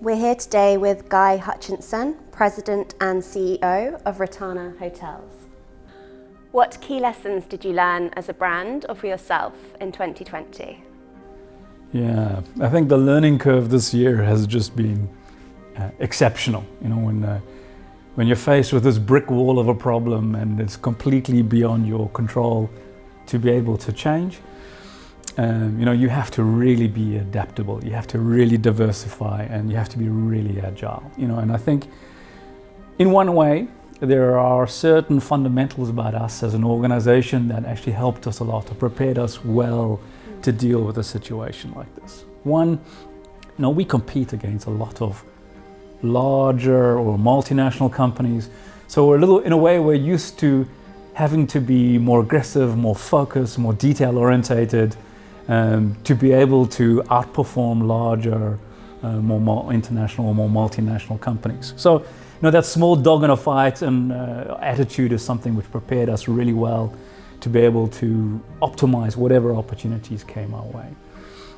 We're here today with Guy Hutchinson, President and CEO of Rotana Hotels. What key lessons did you learn as a brand or for yourself in 2020? Yeah, I think the learning curve this year has just been exceptional. You know, when you're faced with this brick wall of a problem and it's completely beyond your control to be able to change, you have to really be adaptable. You have to really diversify, and you have to be really agile. And I think, in one way, there are certain fundamentals about us as an organization that actually helped us a lot, or prepared us well to deal with a situation like this. One, we compete against a lot of larger or multinational companies, so in a way, we're used to having to be more aggressive, more focused, more detail-orientated, to be able to outperform larger, more international or more multinational companies. So, that small dog in a fight and attitude is something which prepared us really well to be able to optimize whatever opportunities came our way.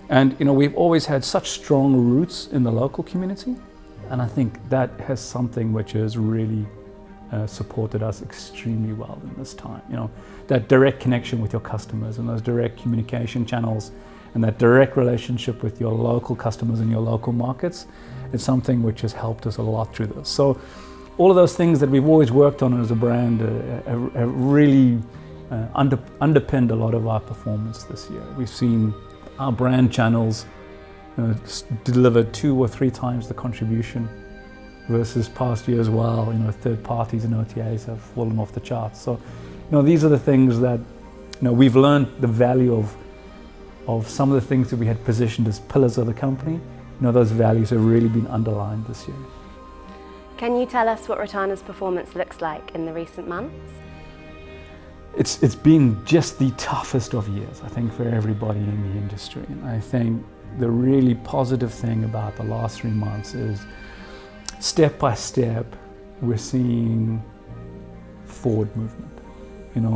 And we've always had such strong roots in the local community, and I think that has something which has really supported us extremely well in this time. That direct connection with your customers and those direct communication channels and that direct relationship with your local customers in your local markets, it's something which has helped us a lot through this. So all of those things that we've always worked on as a brand have really underpinned a lot of our performance this year. We've seen our brand channels deliver 2 or 3 times the contribution versus past years, while third parties and OTAs have fallen off the charts. So these are the things that we've learned the value of some of the things that we had positioned as pillars of the company. Those values have really been underlined this year. Can you tell us what Rotana's performance looks like in the recent months? It's been just the toughest of years, I think, for everybody in the industry. And I think the really positive thing about the last 3 months is step by step, we're seeing forward movement.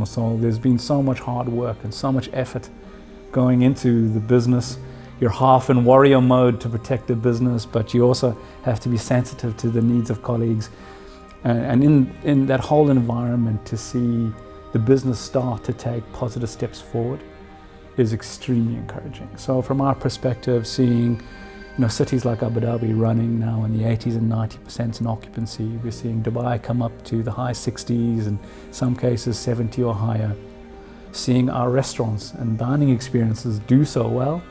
So there's been so much hard work and so much effort going into the business. You're half in warrior mode to protect the business, but you also have to be sensitive to the needs of colleagues. And in that whole environment, to see the business start to take positive steps forward is extremely encouraging. So from our perspective, seeing cities like Abu Dhabi running now in the 80s and 90% in occupancy. We're seeing Dubai come up to the high 60s, and some cases 70 or higher. Seeing our restaurants and dining experiences do so well.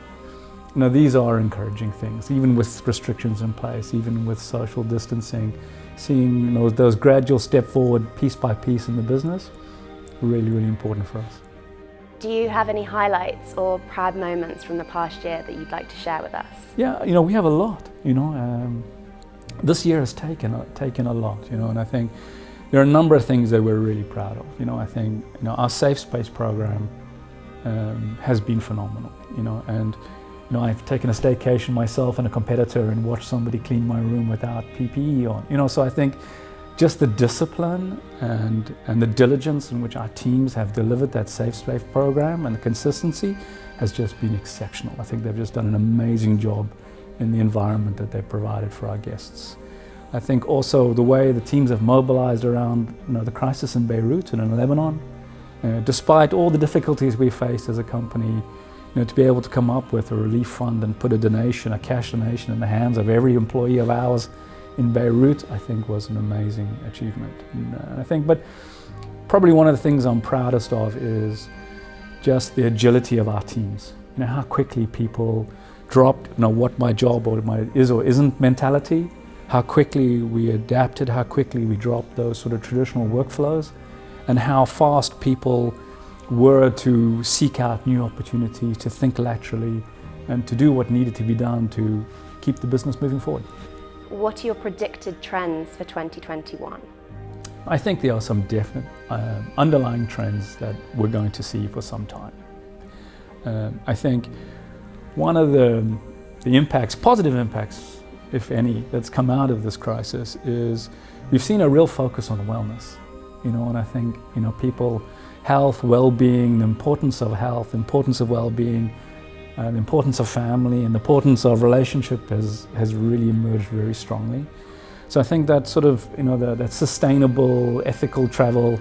These are encouraging things, even with restrictions in place, even with social distancing. Seeing those gradual step forward piece by piece in the business, really, really important for us. Do you have any highlights or proud moments from the past year that you'd like to share with us? Yeah, we have a lot. This year has taken a lot. And I think there are a number of things that we're really proud of. I think our Safe Space program has been phenomenal. And I've taken a staycation myself and a competitor and watched somebody clean my room without PPE on. So I think just the discipline and the diligence in which our teams have delivered that Safe Space program and the consistency has just been exceptional. I think they've just done an amazing job in the environment that they've provided for our guests. I think also the way the teams have mobilized around the crisis in Beirut and in Lebanon, despite all the difficulties we faced as a company, to be able to come up with a relief fund and put a cash donation in the hands of every employee of ours in Beirut, I think was an amazing achievement. But probably one of the things I'm proudest of is just the agility of our teams. How quickly people dropped, what my job is or isn't mentality, how quickly we adapted, how quickly we dropped those sort of traditional workflows, and how fast people were to seek out new opportunities, to think laterally, and to do what needed to be done to keep the business moving forward. What are your predicted trends for 2021? I think there are some definite underlying trends that we're going to see for some time. I think one of the impacts, positive impacts, if any, that's come out of this crisis is we've seen a real focus on wellness. And I think people, health, well-being, the importance of health, importance of well-being, the importance of family and the importance of relationship has really emerged very strongly. So I think that sort of, that sustainable, ethical travel,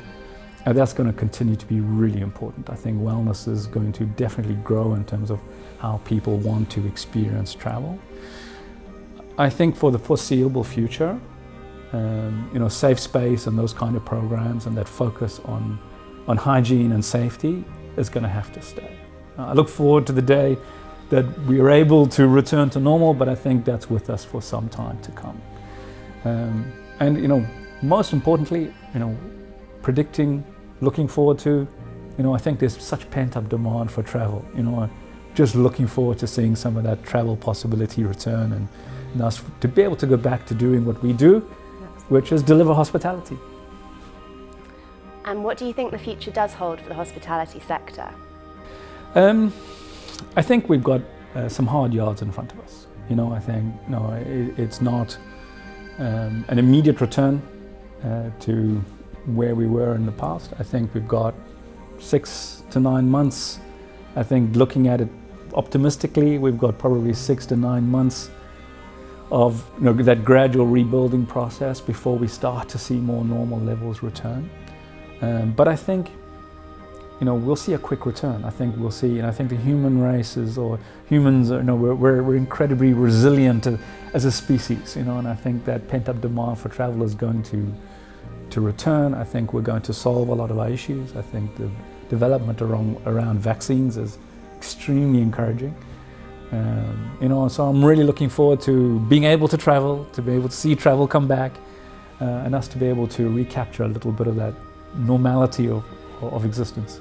that's going to continue to be really important. I think wellness is going to definitely grow in terms of how people want to experience travel. I think for the foreseeable future, safe space and those kind of programs and that focus on hygiene and safety is going to have to stay. I look forward to the day that we are able to return to normal, but I think that's with us for some time to come. And most importantly, predicting, looking forward to, I think there's such pent-up demand for travel. Just looking forward to seeing some of that travel possibility return and us to be able to go back to doing what we do, which is deliver hospitality. And what do you think the future does hold for the hospitality sector? I think we've got some hard yards in front of us. I think it's not an immediate return to where we were in the past. I think we've got 6 to 9 months. I think looking at it optimistically, we've got probably 6 to 9 months of that gradual rebuilding process before we start to see more normal levels return. But I think we'll see a quick return. I think we'll see, and I think the human races or humans, we're incredibly resilient as a species, and I think that pent-up demand for travel is going to return. I think we're going to solve a lot of our issues. I think the development around vaccines is extremely encouraging. So I'm really looking forward to being able to travel, to be able to see travel come back, and us to be able to recapture a little bit of that normality of existence.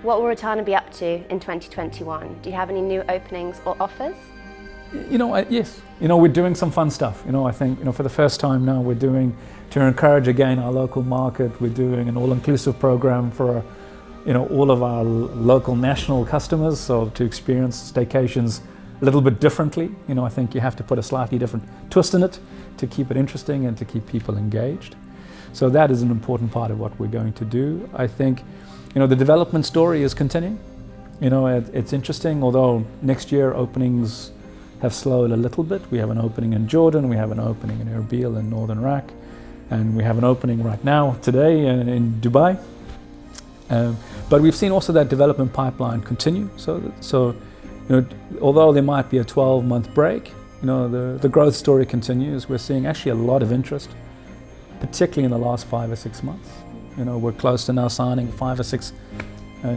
What will Rotana be up to in 2021? Do you have any new openings or offers? Yes. We're doing some fun stuff. I think, for the first time now, we're doing, to encourage again our local market, we're doing an all-inclusive program for, all of our local national customers, so to experience staycations a little bit differently. I think you have to put a slightly different twist in it to keep it interesting and to keep people engaged. So that is an important part of what we're going to do. I think, the development story is continuing. It's interesting, although next year openings have slowed a little bit. We have an opening in Jordan, we have an opening in Erbil in Northern Iraq, and we have an opening right now, today, in Dubai. But we've seen also that development pipeline continue. So although there might be a 12-month break, the growth story continues. We're seeing actually a lot of interest, particularly in the last 5 or 6 months. We're close to now signing 5 or 6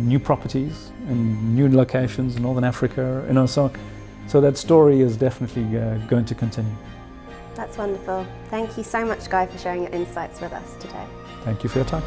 new properties in new locations in Northern Africa. So that story is definitely going to continue. That's wonderful. Thank you so much, Guy, for sharing your insights with us today. Thank you for your time.